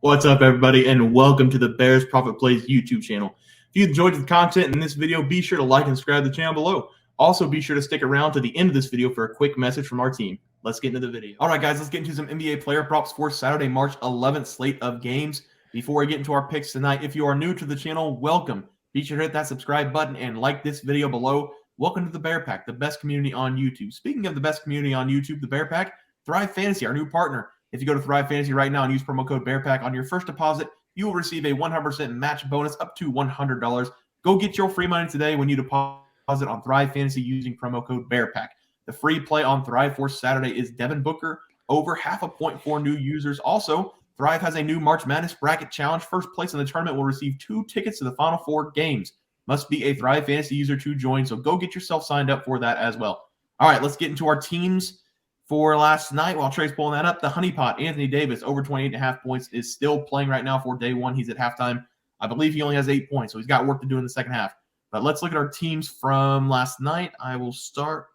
What's up, everybody, and welcome to the Bears Profit Plays YouTube channel. If you enjoyed the content in this video, be sure to like and subscribe to the channel below. Also, be sure to stick around to the end of this video for a quick message from our team. Let's get into the video. All right, guys, let's get into some NBA player props for Saturday, March 11th slate of games. Before I get into our picks tonight, if you are new to the channel, welcome. Be sure to hit that subscribe button and like this video below. Welcome to the Bear Pack, the best community on YouTube. Speaking of the best community on YouTube, the Bear Pack, Thrive Fantasy, our new partner. If you go to Thrive Fantasy right now and use promo code BEARPACK on your first deposit, you will receive a 100% match bonus up to $100. Go get your free money today when you deposit on Thrive Fantasy using promo code BEARPACK. The free play on Thrive for Saturday is Devin Booker, over half a point for new users. Also, Thrive has a new March Madness Bracket Challenge. First place in the tournament will receive 2 tickets to the Final Four games. Must be a Thrive Fantasy user to join, so go get yourself signed up for that as well. All right, let's get into our teams. For last night, while Trey's pulling that up, the Honeypot, Anthony Davis, over 28.5 points, is still playing right now for day one. He's at halftime. I believe he only has 8 points, so he's got work to do in the second half. But let's look at our teams from last night. I will start.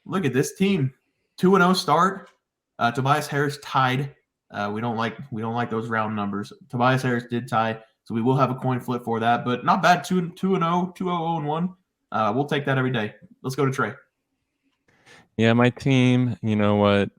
Look at this team. 2-0 start. Tobias Harris tied. We don't like those round numbers. Tobias Harris did tie, so we will have a coin flip for that. But not bad. 2-0, 2-0-1. We'll take that every day. Let's go to Trey. Yeah, my team, you know what?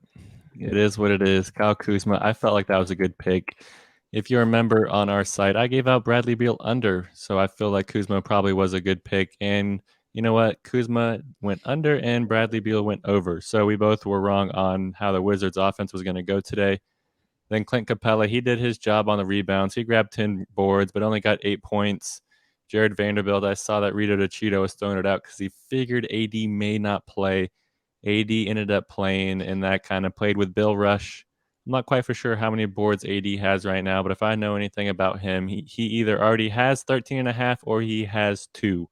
It is what it is. Kyle Kuzma, I felt like that was a good pick. If you remember on our site, I gave out Bradley Beal under, so I feel like Kuzma probably was a good pick. And you know what? Kuzma went under and Bradley Beal went over. So we both were wrong on how the Wizards offense was going to go today. Then Clint Capella, he did his job on the rebounds. He grabbed 10 boards, but only got 8 points. Jared Vanderbilt, I saw that Rito DeCito was throwing it out because he figured AD may not play. AD ended up playing, and that kind of played with Bill Rush. I'm not quite for sure how many boards AD has right now, but if I know anything about him, he either already has 13.5 or he has 2.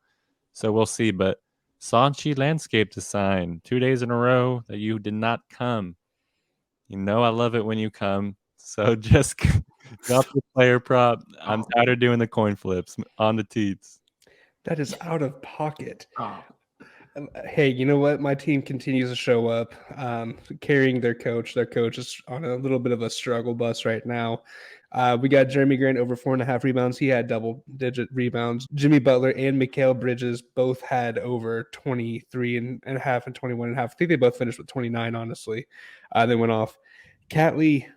So we'll see. But Sanchi Landscape to sign 2 days in a row that you did not come. You know I love it when you come. So just drop the player prop. I'm tired of doing the coin flips on the Teats. That is out of pocket. Oh. Hey, you know what? My team continues to show up, carrying their coach. Their coach is on a little bit of a struggle bus right now. We got Jeremy Grant over 4.5 rebounds. He had double-digit rebounds. Jimmy Butler and Mikal Bridges both had over 23.5 and 21.5. I think they both finished with 29, honestly. They went off. Catley,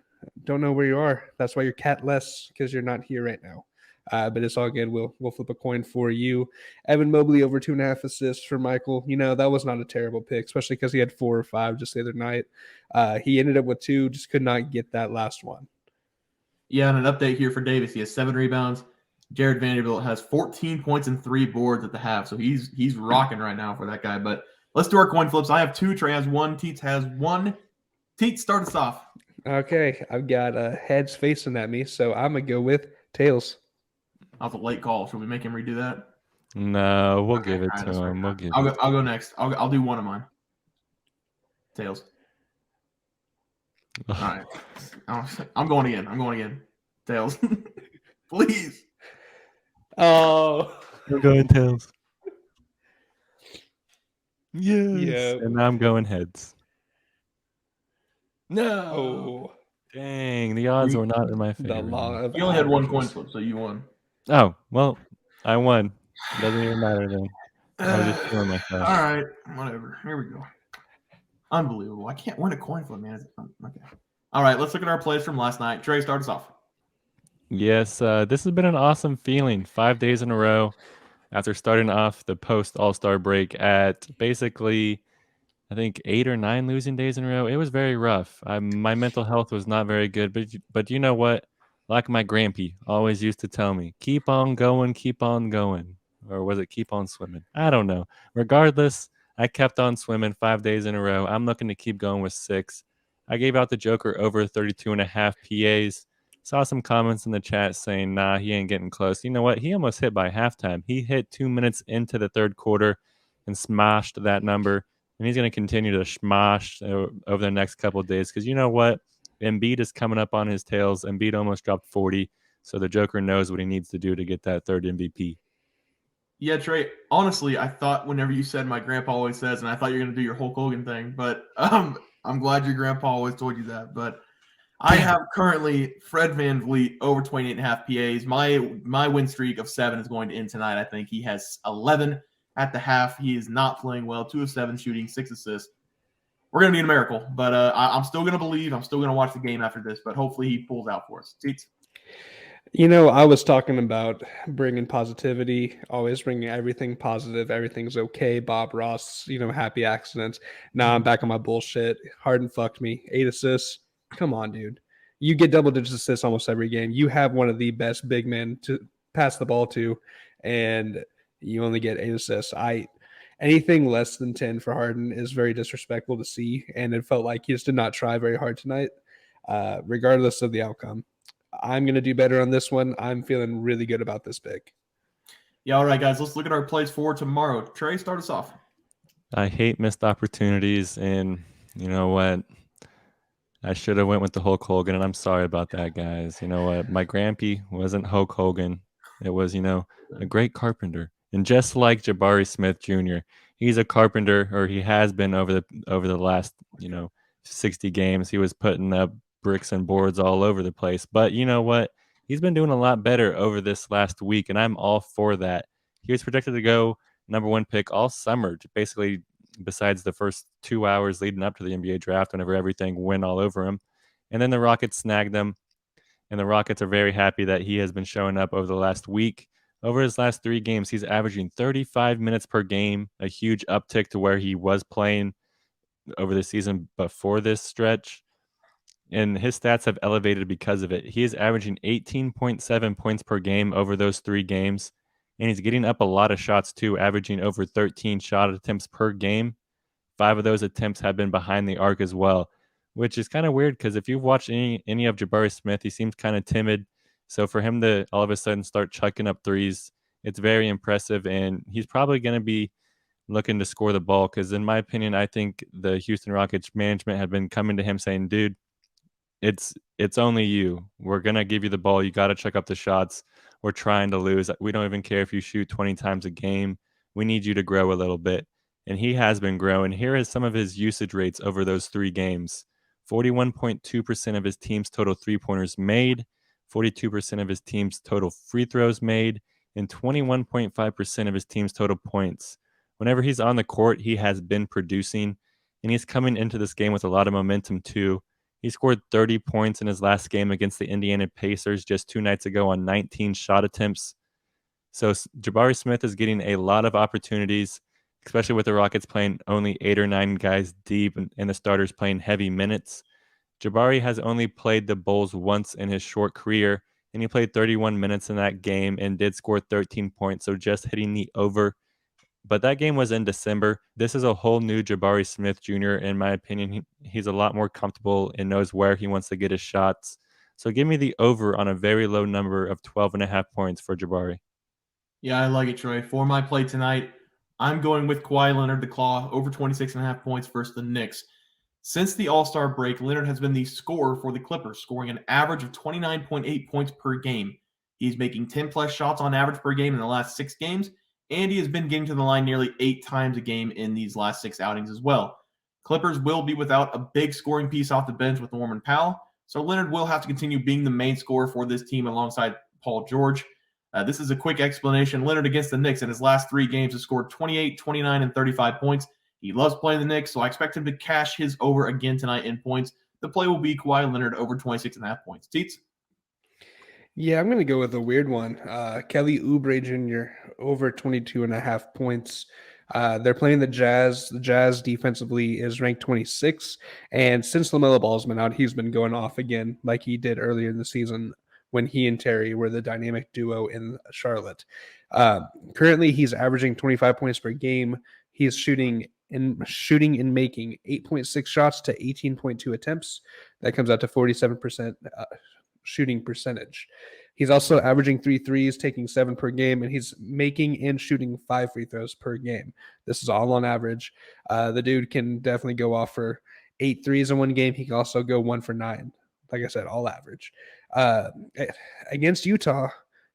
don't know where you are. That's why you're catless, because you're not here right now. But it's all good. We'll flip a coin for you. Evan Mobley over 2.5 assists for Michael. You know, that was not a terrible pick, especially because he had 4 or 5 just the other night. He ended up with 2, just could not get that last one. Yeah, and an update here for Davis. He has 7 rebounds. Jared Vanderbilt has 14 points and 3 boards at the half, so he's rocking right now for that guy. But let's do our coin flips. I have 2. Trey has 1. Teats has 1. Teats, start us off. Okay, I've got heads facing at me, so I'm going to go with tails. That was a late call. Should we make him redo that? No, we'll give it to him. I'll go next. I'll do one of mine. Tails. All right. I'm going again. Tails. Please. Oh. We're going tails. Yes. Yep. And I'm going heads. No. Oh. Dang, the odds were not in my favor. You only had 1 coin flip, so you won. Oh, well, I won. Doesn't even matter then. I was just feeling myself. All right, whatever. Here we go. Unbelievable. I can't win a coin flip, man. Okay. All right, let's look at our plays from last night. Trey, start us off. Yes, this has been an awesome feeling. 5 days in a row after starting off the post All-Star break at basically, I think, 8 or 9 losing days in a row. It was very rough. My mental health was not very good, but you know what? Like my grampy always used to tell me, keep on going. Or was it keep on swimming? I don't know. Regardless, I kept on swimming 5 days in a row. I'm looking to keep going with 6. I gave out the Joker over 32.5 PAs. Saw some comments in the chat saying, nah, he ain't getting close. You know what? He almost hit by halftime. He hit 2 minutes into the third quarter and smashed that number. And he's going to continue to smash over the next couple of days because you know what? Embiid is coming up on his tails. Embiid almost dropped 40, so the Joker knows what he needs to do to get that third MVP. Yeah, Trey, honestly, I thought whenever you said my grandpa always says, and I thought you were going to do your Hulk Hogan thing, but I'm glad your grandpa always told you that. But I have currently Fred VanVleet over 28.5 PAs. My win streak of 7 is going to end tonight. I think he has 11 at the half. He is not playing well. 2 of 7 shooting, 6 assists. We're going to need a miracle, but I'm still going to believe. I'm still going to watch the game after this, but hopefully he pulls out for us. Teats? I was talking about bringing positivity, always bringing everything positive. Everything's okay. Bob Ross, happy accidents. Now I'm back on my bullshit. Harden fucked me. 8 assists. Come on, dude. You get double-digit assists almost every game. You have one of the best big men to pass the ball to, and you only get 8 assists. Anything less than 10 for Harden is very disrespectful to see, and it felt like he just did not try very hard tonight, regardless of the outcome. I'm going to do better on this one. I'm feeling really good about this pick. Yeah, all right, guys. Let's look at our plays for tomorrow. Trey, start us off. I hate missed opportunities, and you know what? I should have went with the Hulk Hogan, and I'm sorry about that, guys. You know what? My grampy wasn't Hulk Hogan. It was, a great carpenter. And just like Jabari Smith Jr., he's a carpenter, or he has been over the last, 60 games. He was putting up bricks and boards all over the place. But you know what? He's been doing a lot better over this last week, and I'm all for that. He was projected to go number 1 pick all summer, basically, besides the first 2 hours leading up to the NBA draft, whenever everything went all over him. And then the Rockets snagged him, and the Rockets are very happy that he has been showing up over the last week. Over his last 3 games, he's averaging 35 minutes per game, a huge uptick to where he was playing over the season before this stretch. And his stats have elevated because of it. He is averaging 18.7 points per game over those 3 games. And he's getting up a lot of shots too, averaging over 13 shot attempts per game. 5 of those attempts have been behind the arc as well, which is kind of weird because if you've watched any of Jabari Smith, he seems kind of timid. So for him to all of a sudden start chucking up threes, it's very impressive. And he's probably going to be looking to score the ball because, in my opinion, I think the Houston Rockets management have been coming to him saying, dude, it's only you. We're going to give you the ball. You got to check up the shots. We're trying to lose. We don't even care if you shoot 20 times a game. We need you to grow a little bit. And he has been growing. Here is some of his usage rates over those 3 games. 41.2% of his team's total three-pointers made, 42% of his team's total free throws made, and 21.5% of his team's total points. Whenever he's on the court, he has been producing, and he's coming into this game with a lot of momentum too. He scored 30 points in his last game against the Indiana Pacers just 2 nights ago on 19 shot attempts. So Jabari Smith is getting a lot of opportunities, especially with the Rockets playing only 8 or 9 guys deep and the starters playing heavy minutes. Jabari has only played the Bulls once in his short career, and he played 31 minutes in that game and did score 13 points, so just hitting the over. But that game was in December. This is a whole new Jabari Smith Jr. In my opinion. He's a lot more comfortable and knows where he wants to get his shots. So give me the over on a very low number of 12.5 points for Jabari. Yeah, I like it, Troy. For my play tonight, I'm going with Kawhi Leonard, the Claw, over 26.5 points versus the Knicks. Since the All-Star break, Leonard has been the scorer for the Clippers, scoring an average of 29.8 points per game. He's making 10-plus shots on average per game in the last 6 games, and he has been getting to the line nearly 8 times a game in these last 6 outings as well. Clippers will be without a big scoring piece off the bench with Norman Powell, so Leonard will have to continue being the main scorer for this team alongside Paul George. This is a quick explanation. Leonard against the Knicks in his last 3 games has scored 28, 29, and 35 points. He loves playing the Knicks, so I expect him to cash his over again tonight in points. The play will be Kawhi Leonard over 26.5 points. Teats? Yeah, I'm going to go with a weird one. Kelly Oubre Jr. over 22.5 points. They're playing the Jazz. The Jazz defensively is ranked 26. And since LaMelo Ball's been out, he's been going off again like he did earlier in the season when he and Terry were the dynamic duo in Charlotte. Currently, he's averaging 25 points per game. He's shooting and making 8.6 shots to 18.2 attempts. That comes out to 47% shooting percentage. He's also averaging 3 threes, taking 7 per game, and he's making and shooting 5 free throws per game. This is all on average. The dude can definitely go off for 8 threes in one game. He can also go 1 for 9. Like I said, all average. Against Utah,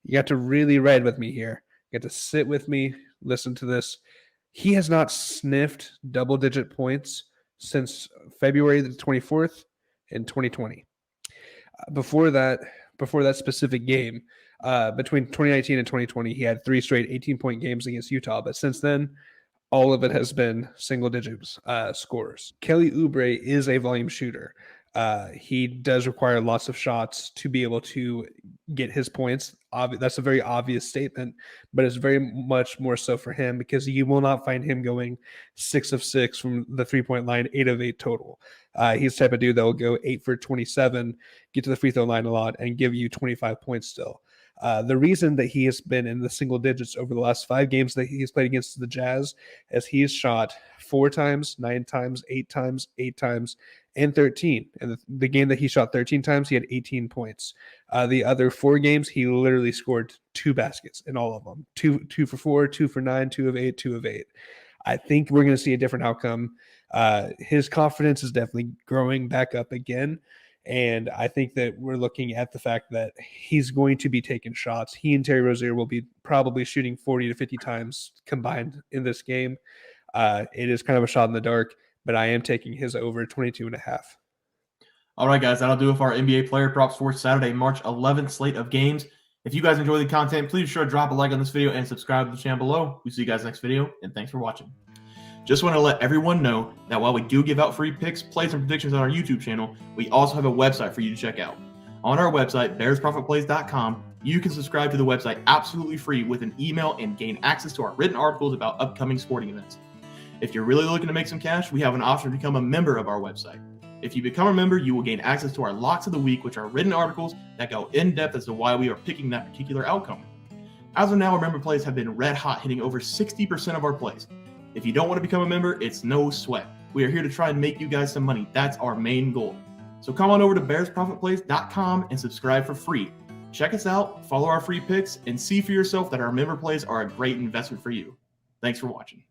you got to really ride with me here. You got to sit with me, listen to this. He has not sniffed double-digit points since February the 24th in 2020. before that specific game, between 2019 and 2020, he had 3 straight 18-point games against Utah. But since then, all of it has been single digits scores. Kelly Oubre is a volume shooter. He does require lots of shots to be able to get his points. That's a very obvious statement, but it's very much more so for him because you will not find him going 6 of 6 from the 3-point line, 8 of 8 total. He's the type of dude that will go 8 for 27, get to the free throw line a lot, and give you 25 points still. The reason that he has been in the single digits over the last 5 games that he's played against the Jazz is he's shot 4 times, 9 times, 8 times, 8 times, and 13. And the game that he shot 13 times, he had 18 points. The other 4 games, he literally scored 2 baskets in all of them. 2 for 4, 2 for 9, 2 of 8, 2 of 8. I think we're going to see a different outcome. His confidence is definitely growing back up again. And I think that we're looking at the fact that he's going to be taking shots. He and Terry Rozier will be probably shooting 40 to 50 times combined in this game. It is kind of a shot in the dark, but I am taking his over 22.5. All right, guys, that'll do it for our NBA player props for Saturday, March 11th slate of games. If you guys enjoy the content, please be sure to drop a like on this video and subscribe to the channel below. We'll see you guys next video, and thanks for watching. Just want to let everyone know that while we do give out free picks, plays, and predictions on our YouTube channel, we also have a website for you to check out. On our website, bearsprofitplays.com, you can subscribe to the website absolutely free with an email and gain access to our written articles about upcoming sporting events. If you're really looking to make some cash, we have an option to become a member of our website. If you become a member, you will gain access to our Locks of the Week, which are written articles that go in depth as to why we are picking that particular outcome. As of now, our member plays have been red hot, hitting over 60% of our plays. If you don't want to become a member, it's no sweat. We are here to try and make you guys some money. That's our main goal. So come on over to bearsprofitplays.com and subscribe for free. Check us out, follow our free picks, and see for yourself that our member plays are a great investment for you. Thanks for watching.